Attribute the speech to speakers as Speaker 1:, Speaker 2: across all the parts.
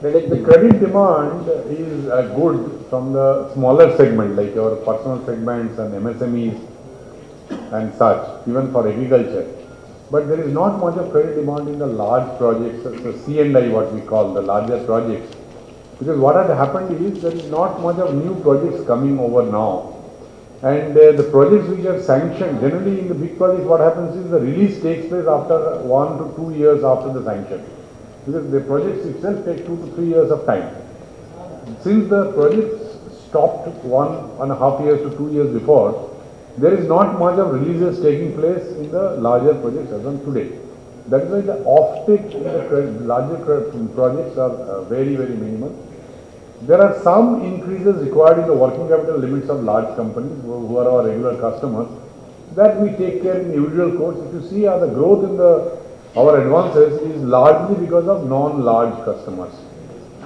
Speaker 1: The credit demand is good from the smaller segment like your personal segments and MSMEs and such, even for agriculture. But there is not much of credit demand in the large projects, the C&I what we call the larger projects. Because what had happened is there is not much of new projects coming over now. And the projects which are sanctioned, generally in the big projects what happens is the release takes place after 1 to 2 years after the sanction. Because the projects itself take 2 to 3 years of time. Since the projects stopped 1.5 years to 2 years before, there is not much of releases taking place in the larger projects as on today. That is why the offtake in the larger projects are very, very minimal. There are some increases required in the working capital limits of large companies who are our regular customers. That we take care in the usual course. If you see the growth in our advances is largely because of non-large customers.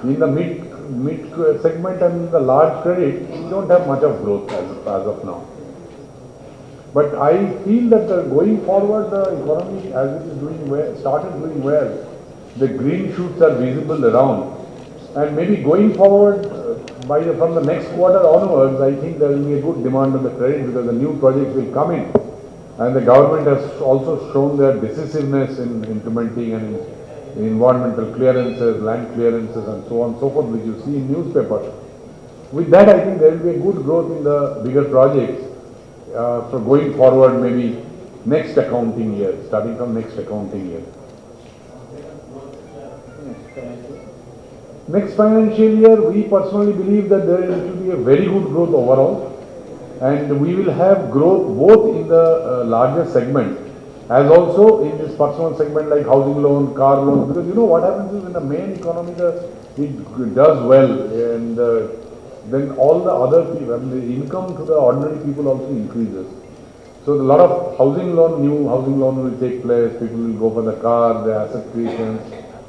Speaker 1: In the mid segment and in the large credit, we don't have much of growth as of now. But I feel that going forward, the economy as it is doing well, started doing well. The green shoots are visible around. And maybe going forward, from the next quarter onwards, I think there will be a good demand on the credit because the new projects will come in. And the government has also shown their decisiveness in implementing and in environmental clearances, land clearances and so on and so forth, which you see in newspapers. With that, I think there will be a good growth in the bigger projects. So going forward, maybe next accounting year, starting from next accounting year. Next financial year, we personally believe that there will be a very good growth overall, and we will have growth both in the larger segment as also in this personal segment like housing loan, car loan. Because you know what happens is in the main economy, it does well, and then all the other people, I mean, the income to the ordinary people also increases. So a lot of new housing loan will take place. People will go for the car, the asset creations,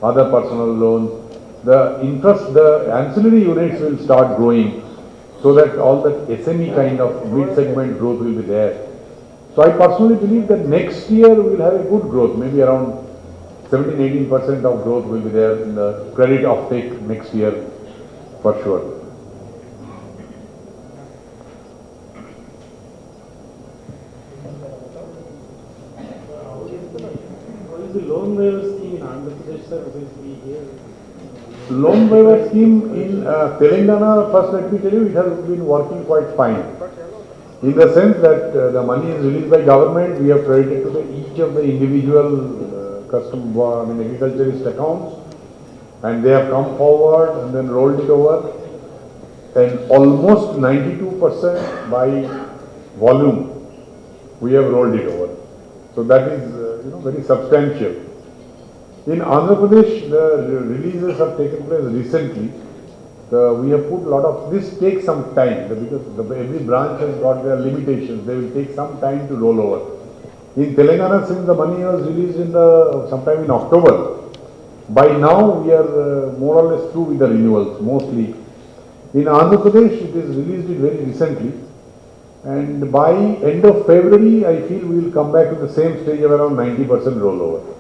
Speaker 1: other personal loans. The interest, the ancillary units will start growing so that all that SME kind of mid-segment growth will be there. So I personally believe that next year we will have a good growth, maybe around 17-18% of growth will be there in the credit offtake next year for sure.
Speaker 2: What is the loan waiver scheme in Andhra Pradesh, sir, because we hear?
Speaker 1: Loan waiver scheme in Telangana, first let me tell you, it has been working quite fine. In the sense that the money is released by government, we have credited to each of the individual agriculturist accounts, and they have come forward and then rolled it over, and almost 92% by volume we have rolled it over. So that is very substantial. In Andhra Pradesh, the releases have taken place recently. We have put a lot of, this takes some time because every branch has got their limitations. They will take some time to roll over. In Telangana, since the money was released sometime in October, by now we are more or less through with the renewals mostly. In Andhra Pradesh, it is released very recently, and by end of February, I feel we will come back to the same stage of around 90% rollover.